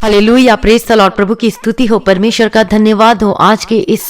Hallelujah, praise the Lord. प्रभु की स्तुति हो, परमेश्वर का धन्यवाद हो। आज के इस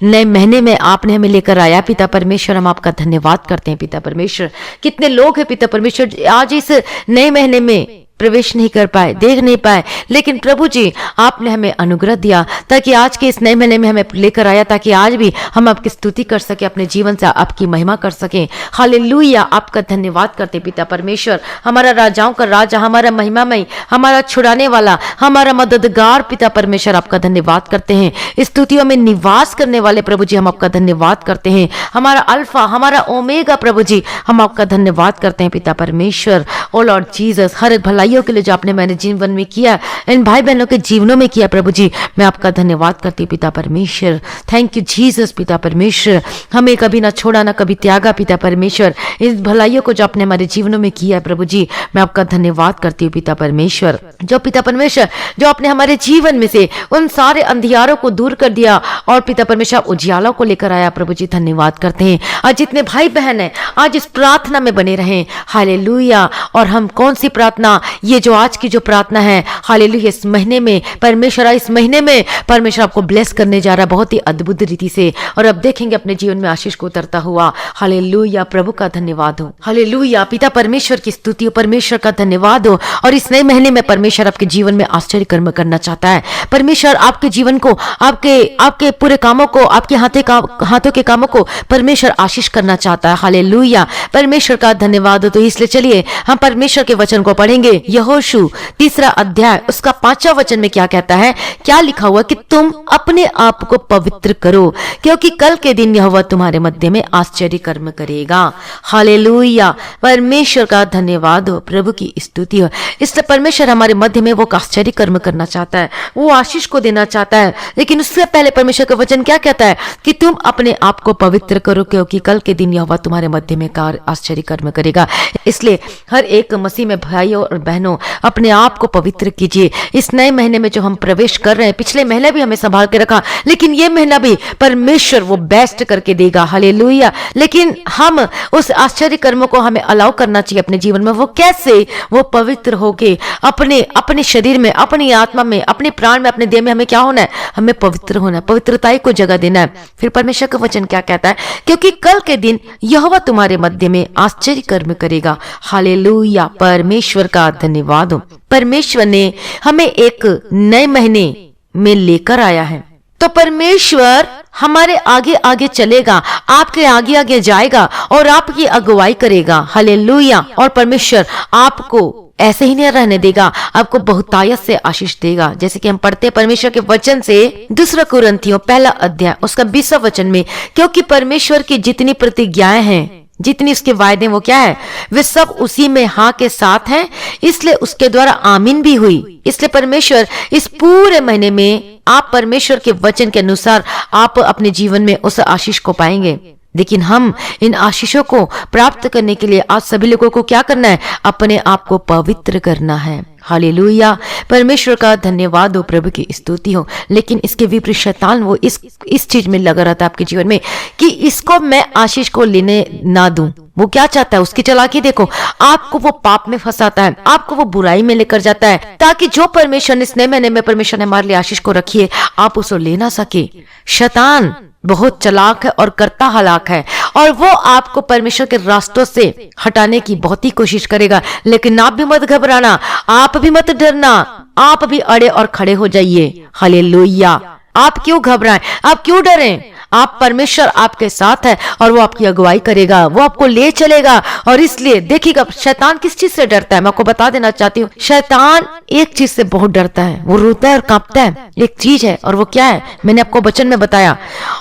नए महीने में आपने हमें लेकर आया पिता परमेश्वर, हम आपका धन्यवाद करते हैं पिता परमेश्वर। कितने लोग हैं पिता परमेश्वर आज इस नए महीने में प्रवेश नहीं कर पाए, देख नहीं पाए, लेकिन प्रभु जी आपने हमें अनुग्रह दिया ताकि आज के इस नए महीने में हमें लेकर आया, ताकि आज भी हम आपकी स्तुति कर सके, अपने जीवन से आपकी महिमा कर सकें। हालेलुया, आपका धन्यवाद करते पिता परमेश्वर। हमारा राजाओं का राजा, हमारा महिमामय, हमारा छुड़ाने वाला, हमारा मददगार पिता परमेश्वर, आपका धन्यवाद करते हैं। स्तुतियों में निवास करने वाले प्रभु जी, हम आपका धन्यवाद करते हैं। हमारा अल्फा, हमारा ओमेगा प्रभु जी, हम आपका धन्यवाद करते हैं पिता परमेश्वर। ओ लॉर्ड जीसस, हर भलाई के लिए जो आपने मेरे जीवन में किया, इन भाई बहनों के जीवनों में किया प्रभु जी, मैं आपका धन्यवाद करती हूँ पिता परमेश्वर। थैंक यू जीसस पिता परमेश्वर। हमें कभी ना छोड़ा ना कभी त्यागा पिता परमेश्वर। इस भलाइयों को जो आपने हमारे जीवनों में किया प्रभु जी, मैं आपका धन्यवाद करती हूँ पिता परमेश्वर। जो पिता परमेश्वर जो आपने हमारे जीवन में से उन सारे अंधियारों को दूर कर दिया और पिता परमेश्वर उजियालों को लेकर आया प्रभु जी, धन्यवाद करते हैं। आज जितने भाई बहन हैं आज इस प्रार्थना में बने रहें। हालेलुया। और हम कौन सी प्रार्थना, ये जो आज की जो प्रार्थना है, हालेलुया, इस महीने में परमेश्वर, इस महीने में परमेश्वर आपको ब्लेस करने जा रहा है बहुत ही अद्भुत रीति से, और अब देखेंगे अपने जीवन में आशीष को उतरता हुआ। हालेलुया, प्रभु का धन्यवाद हो। हालेलुया, पिता परमेश्वर की स्तुति हो, परमेश्वर का धन्यवाद हो। और इस नए महीने में परमेश्वर आपके जीवन में आश्चर्य कर्म करना चाहता है। परमेश्वर आपके जीवन को, आपके पूरे कामों को, आपके हाथों के कामों को परमेश्वर आशीष करना चाहता है। हालेलुया, परमेश्वर का धन्यवाद हो। तो इसलिए चलिए हम परमेश्वर के वचन को पढ़ेंगे। यहोशू 3 अध्याय उसका 5वां वचन में क्या कहता है, क्या लिखा हुआ कि तुम अपने आप को पवित्र करो, क्योंकि कल के दिन यहोवा तुम्हारे मध्य में आश्चर्य कर्म करेगा। हालेलुया, परमेश्वर का धन्यवाद हो, प्रभु की स्तुति हो। इसलिए परमेश्वर हमारे मध्य में वो आश्चर्य कर्म करना चाहता है, वो आशीष को देना चाहता है। लेकिन उससे पहले परमेश्वर का वचन क्या कहता है कि तुम अपने आप को पवित्र करो, क्योंकि कल के दिन यहोवा तुम्हारे मध्य में आश्चर्य कर्म करेगा। इसलिए हर एक मसीह में भाइयों और बहनों, अपने आप को पवित्र कीजिए। इस नए महीने में जो हम प्रवेश कर रहे हैं, पिछले महीने भी हमें संभाल के रखा, लेकिन ये महीना भी परमेश्वर वो बेस्ट करके देगा। हालेलुया। लेकिन हम उस आश्चर्य कर्मों को हमें अलाउ करना चाहिए अपने जीवन में। वो कैसे? वो पवित्र होके अपने शरीर में, अपनी आत्मा में, अपने प्राण में, अपने देह में हमें क्या होना है? हमें पवित्र होना है, पवित्रताई को जगह देना है। फिर परमेश्वर का वचन क्या कहता है, क्योंकि कल के दिन यहोवा तुम्हारे मध्य में आश्चर्य कर्म करेगा। हालेलुया, परमेश्वर का धन्यवाद हो। परमेश्वर ने हमें एक नए महीने में लेकर आया है, तो परमेश्वर हमारे आगे आगे चलेगा, आपके आगे आगे जाएगा और आपकी अगुवाई करेगा। हालेलुया। और परमेश्वर आपको ऐसे ही नहीं रहने देगा, आपको बहुतायत से आशीष देगा। जैसे कि हम पढ़ते हैं परमेश्वर के वचन से 2 कुरिन्थियों 1 अध्याय उसका 20वां वचन में, क्योंकि परमेश्वर की जितनी प्रतिज्ञाएं हैं, जितनी उसके वायदे, वो क्या है? वे सब उसी में हाँ के साथ हैं, इसलिए उसके द्वारा आमीन भी हुई। इसलिए परमेश्वर इस पूरे महीने में आप परमेश्वर के वचन के अनुसार आप अपने जीवन में उस आशीष को पाएंगे। लेकिन हम इन आशीषों को प्राप्त करने के लिए आज सभी लोगों को क्या करना है? अपने आप को पवित्र करना है। हालेलुया, परमेश्वर का धन्यवाद हो, प्रभु की स्तुति हो। लेकिन इसके विपरीत शैतान वो इस चीज में लगा रहता है आपके जीवन में कि इसको मैं आशीष को लेने ना दूं। वो क्या चाहता है? उसकी चालाकी देखो, आपको वो पाप में फंसाता है, आपको वो बुराई में लेकर जाता है, ताकि जो परमेश्वर ने इस नए महीने में परमेश्वर ने हमारे लिए आशीष को रखी है, आप उसे ले ना सके। शैतान बहुत चालाक है और करता हलाक है, और वो आपको परमेश्वर के रास्तों से हटाने की बहुत ही कोशिश करेगा। लेकिन आप भी मत घबराना, आप भी मत डरना, आप भी अड़े और खड़े हो जाइए। हालेलुया। आप क्यों घबराएं? आप क्यों डरें? आप परमेश्वर आपके साथ है और वो आपकी अगुवाई करेगा, वो आपको ले चलेगा। और इसलिए देखिएगा, शैतान किस चीज से डरता है? मैं आपको बता देना चाहती हूँ, शैतान एक चीज से बहुत डरता है, वो रोता है और कांपता है। एक चीज है, और वो क्या है? मैंने आपको वचन में बताया,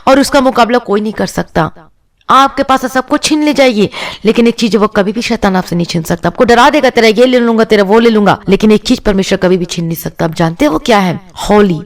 और उसका मुकाबला कोई नहीं कर सकता। आपके पास सब कुछ छीन ले जाएगी, लेकिन एक चीज वो कभी भी शैतान आपसे नहीं छीन सकता। आपको डरा देगा, तेरा ये ले लूंगा, तेरा वो ले लूंगा, लेकिन एक चीज परमेश्वर कभी भी छीन नहीं सकता। आप जानते हैं वो क्या है? होली,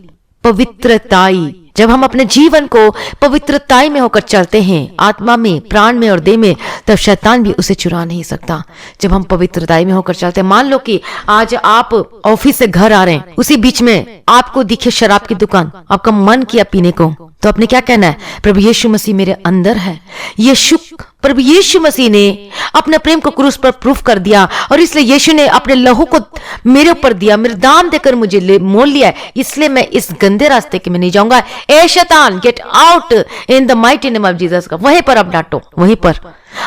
पवित्रताई। जब हम अपने जीवन को पवित्रताई में होकर चलते हैं, आत्मा में, प्राण में और देह में, तब शैतान भी उसे चुरा नहीं सकता। जब हम पवित्रताई में होकर चलते हैं, मान लो कि आज आप ऑफिस से घर आ रहे हैं, उसी बीच में आपको दिखे शराब की दुकान, आपका मन किया पीने को, तो आपने क्या कहना है? प्रभु यीशु मसीह मेरे अंदर है। यीशु प्रभु यीशु मसीह ने अपने प्रेम को क्रूस पर प्रूफ कर दिया और इसलिए यीशु ने अपने लहू को मेरे ऊपर दिया, मेरे दाम देकर मुझे मोल लिया है, इसलिए मैं इस गंदे रास्ते के में नहीं जाऊंगा। ए शैतान, gate out in the mighty name of Jesus का। वहीं पर अब डांटो, वहीं पर।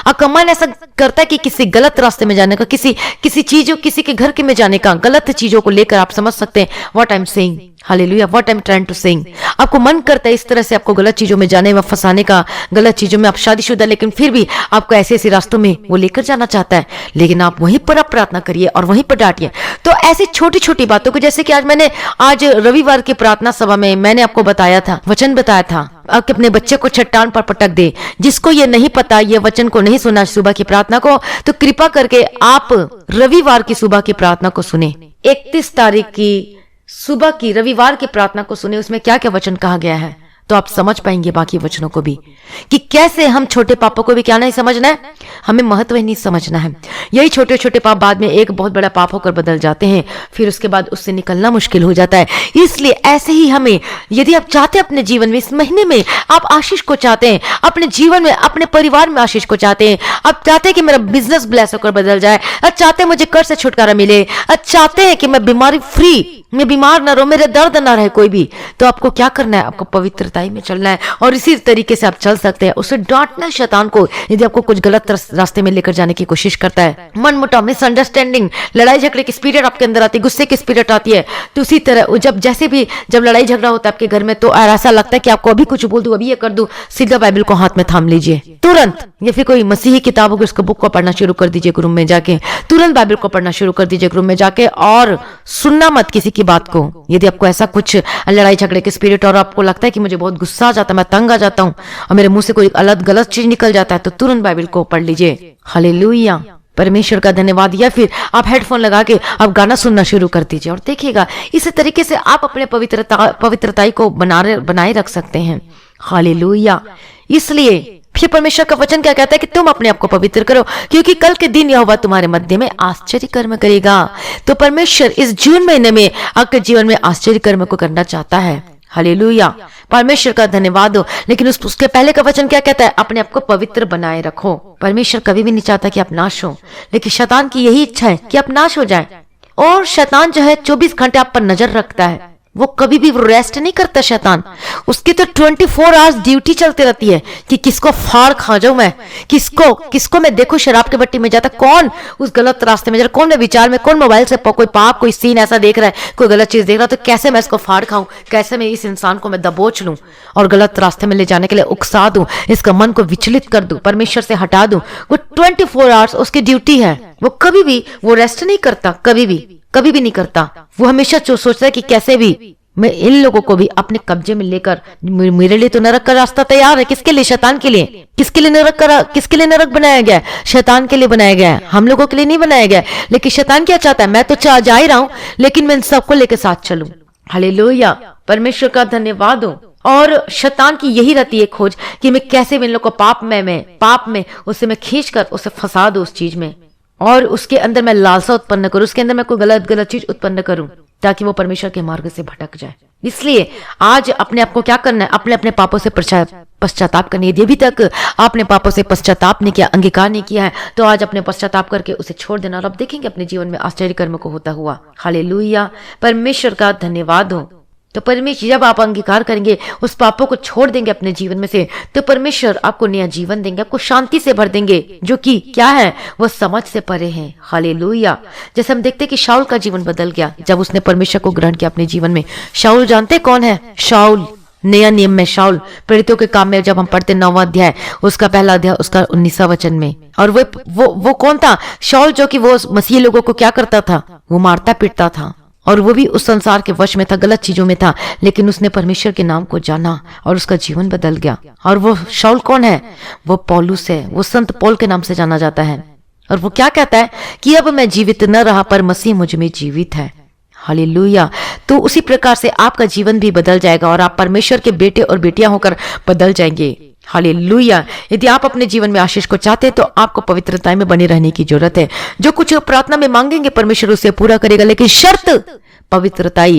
आपका मन ऐसा करता है कि किसी गलत रास्ते में जाने का, किसी चीजों, किसी के घर के में जाने का, गलत चीजों को लेकर आप समझ सकते हैं what I am saying, hallelujah, what I am trying to saying. आपको मन करता है इस तरह से आपको गलत चीजों में जाने में, फंसाने का, गलत चीजों में। आप शादीशुदा लेकिन फिर भी आपको ऐसे ऐसे रास्तों में वो लेकर जाना चाहता है, लेकिन आप वहीं पर आप प्रार्थना करिए और वहीं पर डांटिए। तो ऐसी छोटी छोटी बातों को, जैसे कि आज रविवार की प्रार्थना सभा में मैंने आपको बताया था, वचन बताया था कि अपने बच्चे को चट्टान पर पटक दे। जिसको ये नहीं पता, ये वचन को नहीं सुना सुबह की प्रार्थना को, तो कृपा करके आप रविवार की सुबह की प्रार्थना को सुने। 31 तारीख की सुबह की रविवार की प्रार्थना को सुने, उसमें क्या क्या वचन कहा गया है, तो आप समझ पाएंगे बाकी वचनों को भी, कि कैसे हम छोटे पापों को भी क्या नहीं समझना है, हमें महत्व ही नहीं समझना है। यही छोटे छोटे पाप बाद में एक बहुत बड़ा पाप होकर बदल जाते हैं, फिर उसके बाद उससे निकलना मुश्किल हो जाता है। इसलिए ऐसे ही हमें, यदि आप चाहते हैं अपने जीवन में, इस महीने में आप आशीष को चाहते हैं, अपने जीवन में, अपने परिवार में आशीष को चाहते हैं, आप चाहते हैं कि मेरा बिजनेस ब्लेस होकर बदल जाए, चाहते हैं मुझे कर्ज से छुटकारा मिले, चाहते हैं कि मैं बीमारी फ्री, मैं बीमार ना रहूं, मेरे दर्द ना रहे कोई भी, तो आपको क्या करना है? आपको पवित्रताई में चलना है और इसी तरीके से आप चल सकते हैं। उसे डांटना शैतान को, यदि आपको कुछ गलत रास्ते में लेकर जाने की कोशिश करता है। मन मुटाव, मिसअंडरस्टैंडिंग, लड़ाई झगड़े की स्पिरिट आपके अंदर आती है, गुस्से की स्पिरिट आती है, तो उसी तरह जब लड़ाई झगड़ा होता है आपके घर में, तो ऐसा लगता है कि आपको अभी कुछ बोल दूं, अभी ये कर दूं, सीधा बाइबल को हाथ में थाम लीजिए तुरंत, या फिर कोई मसीही किताब होगी उसको बुक को पढ़ना शुरू कर दीजिए रूम में जाके, तुरंत बाइबल को पढ़ना शुरू कर दीजिए रूम में जाके, और सुनना मत किसी की बात को। यदि आपको ऐसा कुछ लड़ाई झगड़े के स्पिरिट और आपको लगता है कि मुझे बहुत गुस्सा आ जाता है, मैं तंग आ जाता हूं और मेरे मुंह से कोई अलग गलत चीज निकल जाता है, तो तुरंत बाइबल को पढ़ लीजिए। हालेलुया, परमेश्वर का धन्यवाद। या फिर आप हेडफोन लगा के आप गाना सुनना शुरू कर दीजिए और देखिएगा, इसी तरीके से आप अपने पवित्रताई को बनाए रख सकते हैं। हालेलुया। इसलिए फिर परमेश्वर का वचन क्या कहता है कि तुम अपने आप को पवित्र करो, क्योंकि कल के दिन यहोवा तुम्हारे मध्य में आश्चर्य कर्म करेगा। तो परमेश्वर इस जून महीने में आपके जीवन में आश्चर्य कर्म को करना चाहता है। हालेलुया, परमेश्वर का धन्यवाद हो। लेकिन उसके पहले का वचन क्या कहता है? अपने आप को पवित्र बनाए रखो। परमेश्वर कभी भी नहीं चाहता कि आप नाश हो, लेकिन शैतान की यही इच्छा है कि आप नाश हो जाए। और शैतान जो है 24 घंटे आप पर नजर रखता है, वो कभी भी रेस्ट नहीं करता शैतान। उसकी तो 24 आवर्स ड्यूटी चलती रहती है कि किसको फाड़ खा जाऊं मैं, किसको मैं देखूं शराब के भट्टी में जाता, कौन उस गलत रास्ते में जा रहा, कौन मैं विचार में, कौन मोबाइल से कोई पाप, कोई सीन ऐसा देख रहा है, कोई गलत चीज देख रहा है, तो कैसे मैं इसको फाड़ खाऊं, कैसे मैं इस इंसान को मैं दबोच लूं और गलत रास्ते में ले जाने के लिए उकसा दूं, इसका मन को विचलित कर दूं, परमेश्वर से हटा दूं। वो 24 आवर्स उसकी ड्यूटी है। वो कभी भी वो रेस्ट नहीं करता, कभी भी नहीं करता। वो हमेशा सोचता है कि कैसे भी मैं इन लोगों को भी अपने कब्जे में लेकर, मेरे लिए तो नरक का रास्ता तैयार है। किसके लिए? शैतान के लिए। किसके लिए नरक बनाया गया है? शैतान के लिए बनाया गया है, हम लोगों के लिए नहीं बनाया गया है। लेकिन शैतान क्या चाहता है? मैं तो जा ही रहा हूं, लेकिन मैं इन सबको लेकर साथ चलूं। हालेलुया, परमेश्वर का धन्यवाद हो। और शैतान की यही रहती है खोज कि मैं कैसे इन लोगों को पाप में उसे मैं खींच कर उसे फंसा दूं उस चीज में, और उसके अंदर मैं लालसा उत्पन्न करूं, उसके अंदर मैं कोई गलत चीज उत्पन्न करूं, ताकि वो परमेश्वर के मार्ग से भटक जाए। इसलिए आज अपने आप को क्या करना है? अपने पापों से पश्चाताप करनी है। यदि अभी तक आपने पापों से पश्चाताप नहीं किया, अंगीकार नहीं किया है, तो आज अपने पश्चाताप करके उसे छोड़ देना, और आप देखेंगे अपने जीवन में आश्चर्य कर्म को होता हुआ। हालेलुया, परमेश्वर का धन्यवाद हो। तो परमेश्वर, जब आप अंगीकार करेंगे, उस पापों को छोड़ देंगे अपने जीवन में से, तो परमेश्वर आपको नया जीवन देंगे, आपको शांति से भर देंगे, जो कि क्या है? वो समझ से परे है। हालेलुया। जैसे हम देखते हैं कि शाऊल का जीवन बदल गया जब उसने परमेश्वर को ग्रहण किया अपने जीवन में। शाऊल जानते कौन है? शाऊल, नया नियम में शाऊल, प्रेरितों के काम में जब हम पढ़ते 9वां अध्याय, उसका पहला अध्याय, उसका 19वां वचन में। और वो कौन था? शाऊल, जो कि वो मसीही लोगों को क्या करता था? वो मारता पीटता था, और वो भी उस संसार के वश में था, गलत चीजों में था, लेकिन उसने परमेश्वर के नाम को जाना और उसका जीवन बदल गया। और वो शाऊल कौन है? वो पौलुस है, वो संत पौल के नाम से जाना जाता है। और वो क्या कहता है कि अब मैं जीवित न रहा, पर मसीह मुझ में जीवित है। हालेलुया। तो उसी प्रकार से आपका जीवन भी बदल जाएगा और आप परमेश्वर के बेटे और बेटियां होकर बदल जाएंगे। हालेलुया। यदि आप अपने जीवन में आशीष को चाहते हैं, तो आपको पवित्रता में बने रहने की जरूरत है। जो कुछ प्रार्थना में मांगेंगे परमेश्वर उसे पूरा करेगा, लेकिन शर्त पवित्रताई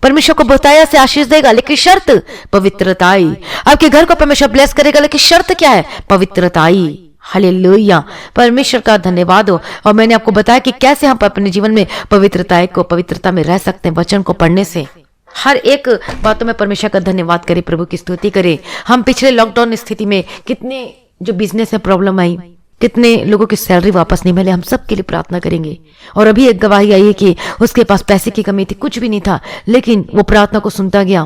परमेश्वर को बहुतायत से आशीष देगा, लेकिन शर्त पवित्रता आई। आपके घर को परमेश्वर ब्लेस करेगा, लेकिन शर्त क्या है? पवित्रता आई। हालेलुया, परमेश्वर का धन्यवाद हो। और मैंने आपको बताया कि कैसे हम अपने जीवन में पवित्रता में रह सकते हैं वचन को पढ़ने से। हर एक बातों में परमेश्वर का धन्यवाद करें, प्रभु की स्तुति करें। हम पिछले लॉकडाउन स्थिति में कितने जो बिजनेस में प्रॉब्लम आई, कितने लोगों की सैलरी वापस नहीं मिले, हम सब के लिए प्रार्थना करेंगे। और अभी एक गवाही आई है कि उसके पास पैसे की कमी थी, कुछ भी नहीं था, लेकिन वो प्रार्थना को सुनता गया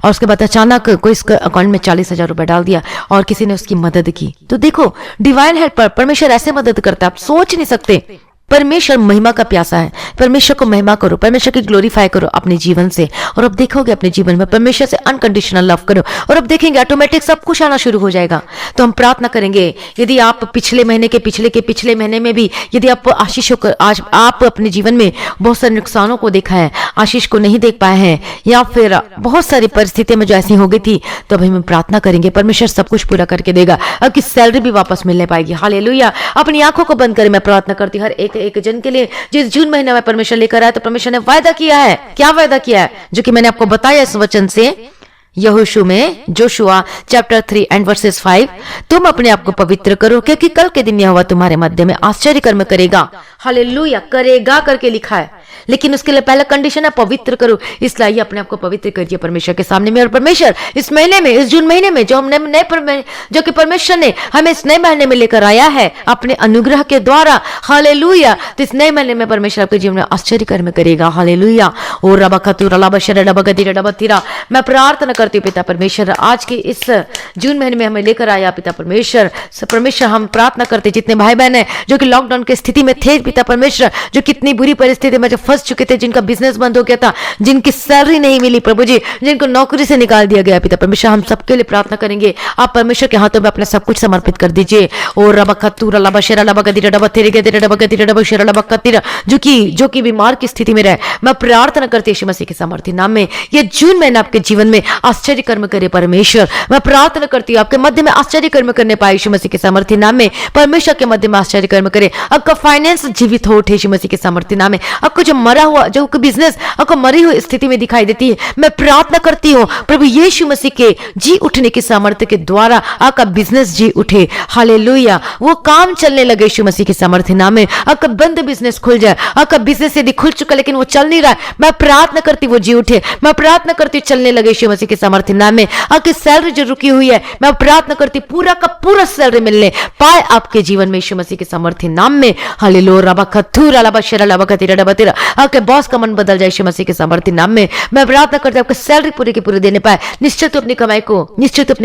और उसके बाद अचानक कोई इसके अकाउंट में 40,000 रुपए डाल दिया और किसी ने उसकी मदद की। तो देखो, डिवाइन हेल्पर, परमेश्वर ऐसे मदद करता है, आप सोच नहीं सकते। परमेश्वर महिमा का प्यासा है। परमेश्वर को महिमा करो, परमेश्वर की ग्लोरीफाई करो अपने जीवन से, और अब देखोगे अपने जीवन में परमेश्वर से अनकंडीशनल लव करो, और अब देखेंगे ऑटोमेटिक सब कुछ आना शुरू हो जाएगा। तो हम प्रार्थना करेंगे, यदि आप पिछले महीने में भी यदि आप आशीष होकर आज आप अपने जीवन में बहुत सारे नुकसानों को देखा है, आशीष को नहीं देख पाए हैं, या फिर बहुत सारी परिस्थितियां में जो ऐसी हो गई थी, तो अभी हम प्रार्थना करेंगे परमेश्वर सब कुछ पूरा करके देगा। आपकी सैलरी भी वापस मिलने पाएगी। हालेलुया। अपनी आंखों को बंद करें, मैं प्रार्थना करती हूँ हर एक जन के लिए जिस जून महीने में परमेश्वर लेकर आया। तो परमेश्वर ने वायदा किया है, क्या वायदा किया है? जो कि मैंने आपको बताया इस वचन से, यहोशू में, जोशुआ चैप्टर 3 एंड वर्सेस 5, तुम अपने आप को पवित्र करो क्योंकि कल के दिन यहोवा तुम्हारे मध्य में आश्चर्य कर्म करेगा। हालेलुया, करेगा करके लिखा है, लेकिन उसके लिए पहला कंडीशन है पवित्र करो। इसलिए अपने आप को पवित्र करिए परमेश्वर के सामने में। और परमेश्वर इस महीने में, इस जून महीने में जो हमने जो कि परमेश्वर ने हमें इस नए महीने में लेकर आया है अपने अनुग्रह के द्वारा, हालेलुया, तो इस नए महीने में परमेश्वर आपके जीवन में आश्चर्य कर्म करेगा। हालेलुया। ओ रबखतुर लबशर लबगदिर लबतिरा, मैं प्रार्थना करती हूँ पिता परमेश्वर, आज के इस जून महीने में हमें लेकर आया पिता परमेश्वर। हम प्रार्थना करते जितने भाई बहन है जो कि लॉकडाउन की स्थिति में थे पिता परमेश्वर, जो कितनी बुरी परिस्थिति में जो फंस चुके थे, जिनका बिजनेस बंद हो गया था, जिनकी सैलरी नहीं मिली प्रभु जी, जिनको नौकरी से निकाल दिया गया पिता परमेश्वर, हम सबके लिए प्रार्थना करेंगे। आप परमेश्वर के हाथों में अपना सब कुछ समर्पित कर दीजिए। और रबखतुर लबशर लबगदिर लबतिरा लबकतिरा, जो कि बीमार की स्थिति में रहे, मैं प्रार्थना करती यीशु मसीह के सामर्थ्य नाम में, ये जून महीना आपके जीवन में आश्चर्य कर्म करे परमेश्वर। मैं प्रार्थना करती हूँ आपके मध्य में आश्चर्य कर्म करने पाए यीशु मसीह के सामर्थ्य नाम में। परमेश्वर के मध्य में आश्चर्य कर्म करे, आपका फाइनेंस जीवित हो उठे यीशु मसीह के सामर्थ्य नाम में। आपको जो मरा हुआ, जो बिजनेस आपको मरी हुई स्थिति में दिखाई देती है, मैं प्रार्थना करती हूँ प्रभु यीशु मसीह के जी उठने की सामर्थ्य के द्वारा आपका बिजनेस जी उठे। हालेलुया, वो काम चलने लगे यीशु मसीह के सामर्थ्य नाम में। आपका बंद बिजनेस खुल जाए, आपका बिजनेस यदि खुल चुका लेकिन वो चल नहीं रहा है, मैं प्रार्थना करती वो जी उठे। मैं प्रार्थना करती चलने लगे यीशु मसीह के सामर्थ्य नाम में। आपकी सैलरी जो रुकी हुई है, मैं प्रार्थना करती पूरा का पूरा सैलरी मिलने पाए आपके जीवन में यीशु मसीह के सामर्थ्य नाम में। हालेलुया। रबखतुर लबशर लबगदिर लबतिरा, आपके बॉस का मन बदल जाए यीशु मसीह के सामर्थ्य नाम में। मैं प्रार्थना करती हूं आपकी सैलरी पूरी की पूरी देने पाए, निश्चित अपनी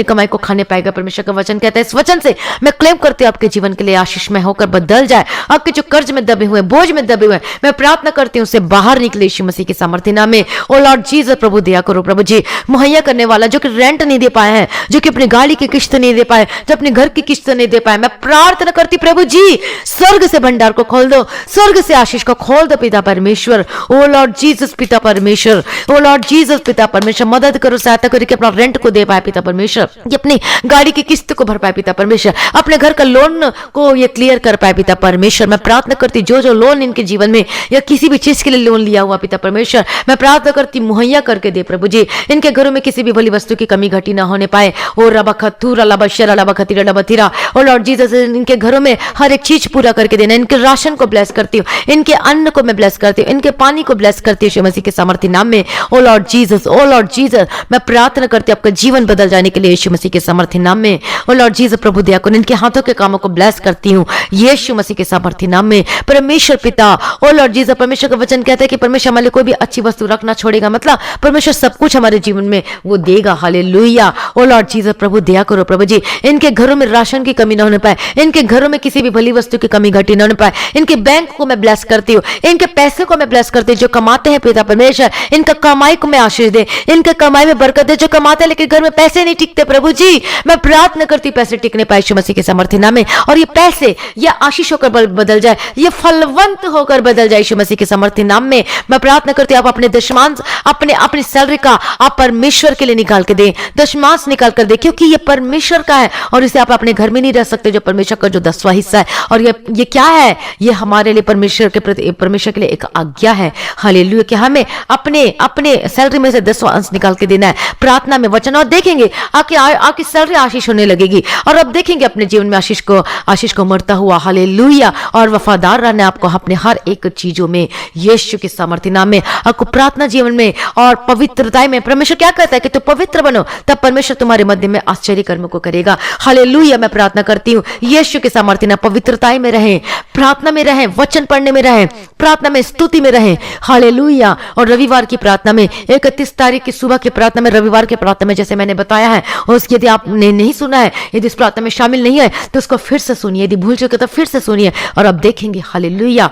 कमाई को खाने पाएगा। परमेश्वर का वचन कहता है, इस वचन से मैं क्लेम करती हूं आपके जीवन के लिए आशीषमय होकर बदल जाए। आपके जो कर्ज में दबे हुए, बोझ में दबे हुए, मैं प्रार्थना करती हूं उससे बाहर निकले यीशु मसीह के सामर्थ्य नाम में। ओ लॉर्ड जीसस, प्रभु दया करो प्रभु जी। मुहैया करने वाला जो कि रेंट नहीं दे पाए हैं, जो कि अपनी गाड़ी की किस्त नहीं दे पाए, जो अपने घर की किस्त नहीं दे पाए, मैं प्रार्थना करती प्रभु जी स्वर्ग से भंडार को खोल दो, स्वर्ग से आशीष को खोल दो पिता परमेश्वर। ओ लॉर्ड जीसस पिता परमेश्वर, ओ लॉर्ड जीसस पिता परमेश्वर, मदद करो, सहायता करो कि अपना रेंट को दे पाए पिता परमेश्वर, कि अपनी गाड़ी की किस्त को भर पाए पिता परमेश्वर, अपने घर का लोन को ये क्लियर कर पाए पिता परमेश्वर। मैं प्रार्थना करती जो लोन इनके जीवन में या किसी भी चीज के लिए लोन लिया हुआ पिता परमेश्वर, मैं प्रार्थना करती मुहैया करके दे प्रभु जी। इनके घरों में किसी भी भली वस्तु की कमी घटी ना होने पाए। ओ रबखतुर लबशर लबगदिर लबतिरा, ओ लॉर्ड जीसस, इनके घरों में हर एक चीज पूरा करके देना। इनके राशन को ब्लेस करती हूँ, इनके अन्न को मैं ब्लेस करती हूँ, इनके पानी को ब्लेस करती हूँ यीशु मसीह के सामर्थ्य नाम में। ओ लॉर्ड जीसस, ओ लॉर्ड जीसस, मैं प्रार्थना करती हूँ आपका जीवन बदल जाने के लिए यीशु मसीह के सामर्थ्य नाम में। ओ लॉर्ड जीसस, प्रभु दया करो, इनके हाथों के कामों को ब्लेस करती हूँ यीशु मसीह के सामर्थ्य नाम में। परमेश्वर पिता, ओ लॉर्ड जीसस, परमेश्वर का वचन कहता है कि परमेश्वर हमारे कोई भी अच्छी वस्तु रखना छोड़ेगा, मतलब परमेश्वर सब कुछ हमारे जीवन में वो देगा। हालेलुया। ओ लॉर्ड जीसस, प्रभु दया करो प्रभु जी, इनके घरों में राशन की कमी ना होने पाए, इनके घरों में किसी भी भली वस्तु की कमी घटी ना होने पाए। इनके बैंक को मैं ब्लेस करती हूँ, इनके पैसे को मैं ब्लेस करती हूँ, जो कमाते हैं पिता परमेश्वर, इनका कमाई को मैं आशीष दे, इनके कमाई में बरकत दे। जो कमाते हैं लेकिन घर में पैसे नहीं टिकते प्रभु जी, मैं प्रार्थना करती हूँ पैसे टिकने पाए यीशु मसीह के सामर्थ्य नाम में, और ये पैसे या आशीष होकर बदल जाए, ये फलवंत होकर बदल जाए यीशु मसीह के सामर्थ्य नाम में। मैं प्रार्थना करती हूँ आप अपने दशमांश, अपनी सैलरी का आप परमेश्वर परमेश्वर के लिए निकाल के दें, दशमांश निकाल कर दें, क्योंकि ये परमेश्वर का है और इसे आप अपने घर में नहीं रह सकते, जो परमेश्वर का जो 10वां हिस्सा है। और ये क्या है? ये हमारे लिए परमेश्वर के प्रति, परमेश्वर के लिए एक आज्ञा है। हालेलुया, कि हमें अपने अपने सैलरी में से 10वां अंश निकाल के देना है प्रार्थना में, वचन। और देखेंगे आपकी सैलरी आशीष होने लगेगी और अब देखेंगे अपने जीवन में आशीष को मरता हुआ। हालेलुया। और वफादार रहना आपको अपने हर एक चीजों में, यीशु के सामर्थ्य नाम में। आपको प्रार्थना जीवन में और पवित्रता में परमेश्वर क्या कहता है कि तुम पवित्र बनो, तब परमेश्वर तुम्हारे मध्य में आश्चर्य कर्मों को करेगा। हालेलुया। मैं प्रार्थना करती हूँ यीशु के सामर्थ्य नाम, पवित्रता में रहें, प्रार्थना में रहें, वचन पढ़ने में रहें, प्रार्थना में, स्तुति में रहें। हालेलुया। और रविवार की प्रार्थना में, 31 तारीख की सुबह की प्रार्थना में, रविवार की प्रार्थना में जैसे मैंने बताया है, और यदि आपने नहीं सुना है, यदि इस प्रार्थना में शामिल नहीं है तो उसको फिर से सुनिए, यदि भूल चुके तो फिर से सुनिए और अब देखेंगे हालेलुया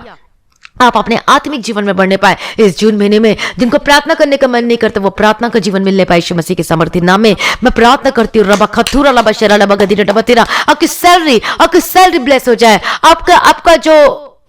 आप अपने आत्मिक जीवन में बढ़ने पाए इस जून महीने में। जिनको प्रार्थना करने का मन नहीं करता वो प्रार्थना का जीवन मिलने पाए यीशु मसीह के सामर्थ्य नाम में। मैं प्रार्थना करती हूँ रबा खतूरा लबा शरा लबा गदीरा डबा तेरा, आपकी सैलरी ब्लेस हो जाए,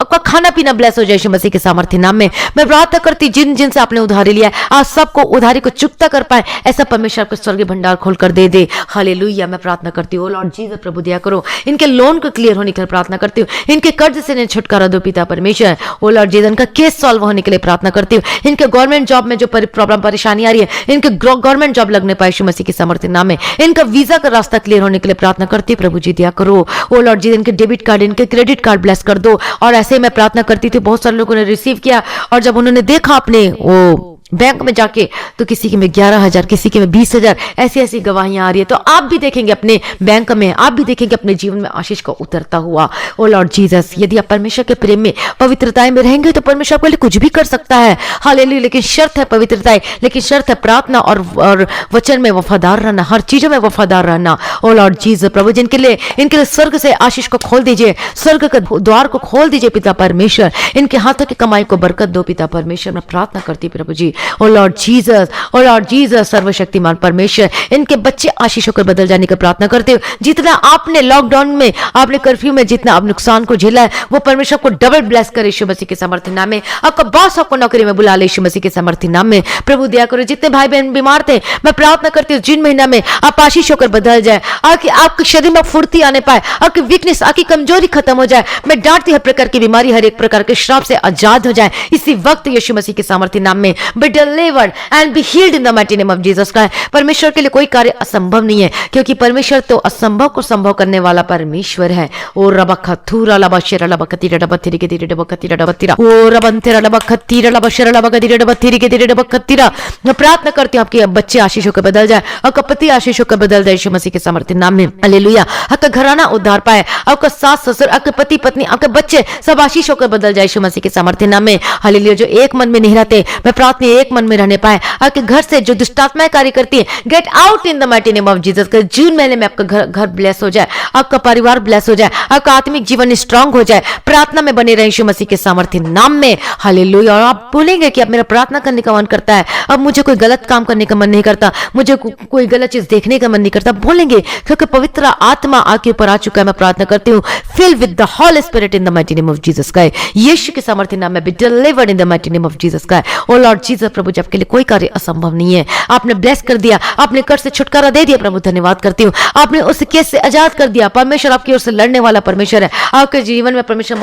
आपका खाना पीना ब्लेस हो जाए यीशु मसीह के सामर्थ्य नाम में। मैं प्रार्थना करती जिन से आपने उधारी लिया है, आज सबको उधारी को चुकता कर पाए, ऐसा परमेश्वर आपको स्वर्गीय भंडार खोल कर दे दे। हालेलुया। मैं प्रार्थना करती हूँ लॉर्ड जीसस, प्रभु दया करो, इनके लोन को क्लियर होने के लिए प्रार्थना करती हूँ, इनके कर्ज से इन्हें छुटकारा दो पिता परमेश्वर। ओ लॉर्ड जीसस, इनका केस सॉल्व होने के लिए प्रार्थना करती हूँ, इनके गवर्नमेंट जॉब में जो प्रॉब्लम परेशानी आ रही है, इनके गवर्नमेंट जॉब लगने पाए यीशु मसीह के सामर्थ्य नाम में। इनका वीजा का रास्ता क्लियर होने के लिए प्रार्थना करती हूँ, प्रभु जी दया करो। ओ लॉर्ड जीसस, इनके डेबिट कार्ड, इनके क्रेडिट कार्ड ब्लेस कर दो। और ऐसे मैं प्रार्थना करती थी, बहुत सारे लोगों ने रिसीव किया और जब उन्होंने देखा अपने वो बैंक में जाके तो किसी के में 11,000, किसी के में 20,000, ऐसी गवाहियां आ रही है। तो आप भी देखेंगे अपने बैंक में, आप भी देखेंगे अपने जीवन में आशीष को उतरता हुआ। ओ लॉर्ड जीसस, यदि आप परमेश्वर के प्रेम में, पवित्रता में रहेंगे तो परमेश्वर आपके लिए कुछ भी कर सकता है। हालेलुया। लेकिन शर्त है पवित्रता, लेकिन शर्त है प्रार्थना और वचन में वफादार रहना, हर चीजों में वफादार रहना। ओ लॉर्ड जीसस, प्रभु जिनके लिए स्वर्ग से आशीष को खोल दीजिए, स्वर्ग के द्वार को खोल दीजिए पिता परमेश्वर, इनके हाथों की कमाई को बरकत दो पिता परमेश्वर। मैं प्रार्थना करती हूँ प्रभु जी। ओ लॉर्ड जीसस, सर्वशक्तिमान परमेश्वर, इनके बच्चे आशीष होकर बदल जाने की प्रार्थना करते हो। जितना आपने लॉकडाउन में, आपने कर्फ्यू में जितना आप नुकसान को झेला है, वो परमेश्वर को डबल ब्लेस करे यीशु मसीह के सामर्थ्य नाम में। आपका बॉस आपको नौकरी में बुला ले यीशु मसीह के सामर्थ्य नाम में। प्रभु दया करो, जितने भाई बहन बीमार थे, मैं प्रार्थना करती हूँ जिन महीना में आप आशीष होकर बदल जाए, आपके शरीर में फुर्ती आने पाए, आपकी वीकनेस, आपकी कमजोरी खत्म हो जाए। मैं डांटती हर प्रकार की बीमारी, हर एक प्रकार के श्राप से आजाद हो जाए इसी वक्त यीशु मसीह के सामर्थ्य नाम में। Delivered and be healed in the mighty name of Jesus Christ। परमेश्वर के लिए कोई कार्य असंभव नहीं है, क्योंकि परमेश्वर तो असंभव को संभव करने वाला परमेश्वर है। ओ रबा खतूरा लबा शेरा लबा कतीरा डबा थिरी के तीरे डबा कतीरा डबा तीरा, ओ रबंतेरा लबा खतीरा लबा शेरा लबा कतीरा डबा थिरी के तीरे डबा कतीरा। मैं प्रार्थना करती हूँ आपके बच्चे आशीष होकर बदल जाए, आपका पति आशीष होकर बदल जाए यीशु मसीह के सामर्थ्य नाम में। हालेलुया। आपका घराना उद्धार पाए, आपका सास ससुर, आपके पति पत्नी, आपके बच्चे सब आशीष होकर बदल जाए यीशु मसीह के सामर्थ्य नाम में। हालेलुया। जो एक मन में नहीं रहते, मैं प्रार्थना एक मन में रहने पाए, आपके घर से जो दुष्टात्माएं कार्य करती है, get out in the mighty name of Jesus. June महीने में आपका घर ब्लेस हो जाए, आपका परिवार ब्लेस हो जाए, आपका आत्मिक जीवन स्ट्रांग हो जाए, प्रार्थना में बने रहे यीशु मसीह के सामर्थ्य नाम में। हालेलुया। और आप बोलेंगे कि अब मेरा प्रार्थना करने का मन करता है, अब मुझे कोई गलत काम करने का मन नहीं करता, मुझे कोई गलत चीज देखने का मन नहीं करता, बोलेंगे, क्योंकि पवित्र आत्मा आपके ऊपर आ चुका है। मैं प्रार्थना करती हूँ, fill with the Holy Spirit in the mighty name of Jesus Christ. यीशु के सामर्थ्य नाम में be delivered in the mighty name of Jesus Christ. O Lord Jesus, प्रभु जब के लिए कोई कार्य असंभव नहीं है, आपने ब्लेस कर दिया, आपने कर से छुटकारा दे दिया। प्रभु धन्यवाद करती हूँ, आपने उस केस से आजाद कर दिया। परमेश्वर आपकी ओर से लड़ने वाला परमेश्वर है, आपके जीवन में परमेश्वर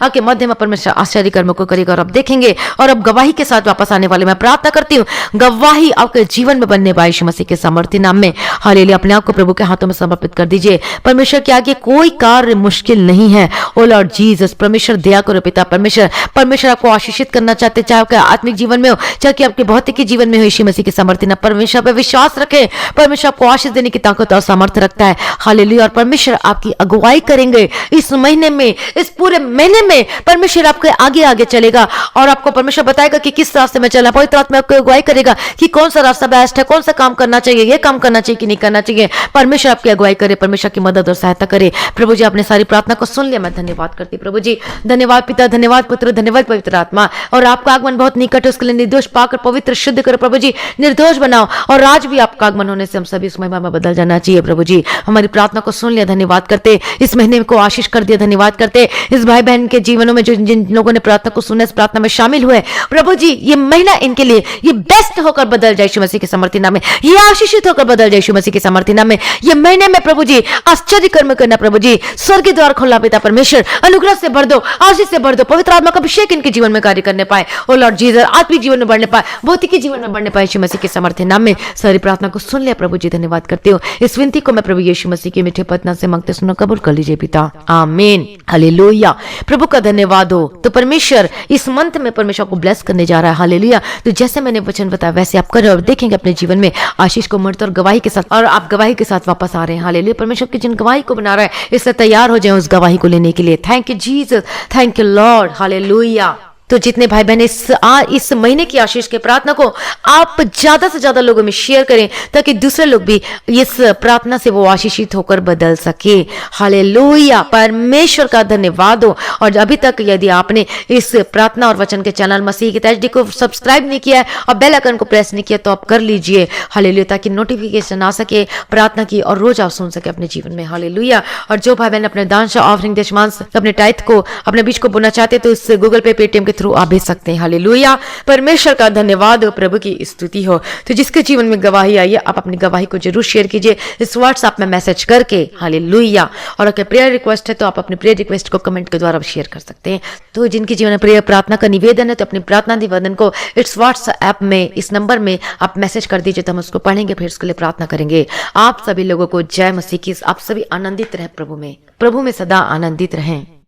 आपके मध्य में परमेश्वर आश्चर्य कर्मों को करेगा और आप देखेंगे और अब गवाही के साथ वापस आने वाले। मैं प्रार्थना करती हूँ गवाही आपके जीवन में बनने पाए यीशु मसीह के सामर्थ्य नाम में। हालेलुया। अपने आप को प्रभु के हाथों में समर्पित कर दीजिए। परमेश्वर के आगे कोई कार्य मुश्किल नहीं है। ओ लॉर्ड जीसस, परमेश्वर दया करो पिता परमेश्वर आपको आशीषित करना चाहते, चाहे आपके आत्मिक जीवन में हो, चाहे आपके भौतिक जीवन में हो, यीशु मसीह के सामर्थ्य नाम। परमेश्वर पर विश्वास रखें, परमेश्वर आपको आशीष देने की ताकत और सामर्थ्य रखता है। हालेलुया। और परमेश्वर आपकी अगुवाई करेंगे इस महीने में, इस पूरे महीने में परमेश्वर आपके आगे आगे चलेगा और आपको परमेश्वर बताएगा कि किस रास्ते में चलना। पवित्र आत्मा आपको अगुवाई करेगा कि कौन सा रास्ता बेस्ट है, कौन सा काम करना चाहिए, ये काम करना चाहिए कि नहीं करना चाहिए। परमेश्वर आपकी अगुवाई करे, परमेश्वर की मदद और सहायता करे। प्रभु जी, आपने सारी प्रार्थना को सुन लिया, मैं धन्यवाद करती। प्रभु जी धन्यवाद पिता, धन्यवाद पुत्र, धन्यवाद पवित्र आत्मा। और आपका आगमन बहुत निकट है, उसके लिए निर्दोष पाकर पवित्र शुद्ध करो प्रभु जी, निर्दोष बनाओ, और आज भी आपका आगमन होने से हम सभी उस महिमा में बदल जाना चाहिए प्रभु जी। हमारी प्रार्थना को सुन लिया, धन्यवाद करते, इस महीने को आशीष कर दिया, धन्यवाद करते, इस भाई बहन के जीवनों में जो जिन लोगों ने प्रार्थना को सुना, इस प्रार्थना में शामिल हुए प्रभु जी, ये महीना इनके लिए ये बेस्ट होकर बदल जाए यीशु मसीह के समर्थी नाम में, ये आशीषित होकर बदल जाए यीशु मसीह के समर्थी नाम में। ये महीने में प्रभु जी आश्चर्य कर्म करना प्रभु जी, स्वर्ग के द्वार खोला पिता परमेश्वर, अनुग्रह से भर दो, आशीष से भर दो, पवित्र आत्मा का अभिषेक इनके जीवन में कार्य करने पाए, ओ लॉर्ड जीसस, आत्मिक जीवन में बढ़ने पाए, भौतिक जीवन में बढ़ने पाए, यीशु मसीह के समर्थी नाम में सारी प्रार्थना को सुन लिया प्रभु जी, धन्यवाद करते हो। इस विनती को मैं प्रभु यीशु मसीह के मीठे पद से मांगते सुनो, कबूल कर लीजिए पिता, आमीन, हालेलुया। प्रभु का धन्यवाद हो। तो परमेश्वर इस मंथ में परमेश्वर को ब्लेस करने जा रहा है, हालेलुया। तो जैसे मैंने वचन बताया वैसे आप करें और देखेंगे अपने जीवन में आशीष को मर्द और गवाही के साथ, और आप गवाही के साथ वापस आ रहे हैं, हालेलुया। परमेश्वर की जिन गवाही को बना रहा है, इससे तैयार हो जाए उस गवाही को लेने के लिए। Thank you Jesus, thank you Lord, hallelujah. तो जितने भाई बहन इस महीने की आशीष के प्रार्थना को आप ज्यादा से ज्यादा लोगों में शेयर करें, ताकि दूसरे लोग भी इस प्रार्थना से वो आशीषित होकर बदल सके, हालेलुया। परमेश्वर का धन्यवाद हो। और अभी तक यदि आपने इस प्रार्थना और वचन के चैनल मसीह की HD को सब्सक्राइब नहीं किया है और बेल आइकन को प्रेस नहीं किया, तो आप कर लीजिए, हालेलुया, ताकि नोटिफिकेशन आ सके प्रार्थना की और रोज आप सुन सके अपने जीवन में, हालेलुया। और जो भाई बहन अपने दान ऑफरिंग दशमांश अपने टाइथ को अपने बीच को बोना चाहते, तो इस गूगल पे, पेटीएम के थ्रू आप भेज सकते हैं, हालेलुया। परमेश्वर का धन्यवाद हो, प्रभु की स्तुति हो। तो जिसके जीवन में गवाही आई है, आप अपनी गवाही को जरूर शेयर कीजिए इस व्हाट्सएप में मैसेज करके, हालेलुया। और अगर प्रेयर रिक्वेस्ट है तो आप अपनी प्रेयर रिक्वेस्ट को कमेंट के द्वारा शेयर कर सकते हैं। तो जिनके जीवन में प्रेयर प्रार्थना का निवेदन है, तो अपनी प्रार्थना निवेदन को इस व्हाट्सएप में, इस नंबर में आप मैसेज कर दीजिए, तो हम उसको पढ़ेंगे, फिर उसके लिए प्रार्थना करेंगे। आप सभी लोगों को जय मसीह की। आप सभी आनंदित रहे प्रभु में सदा आनंदित रहें।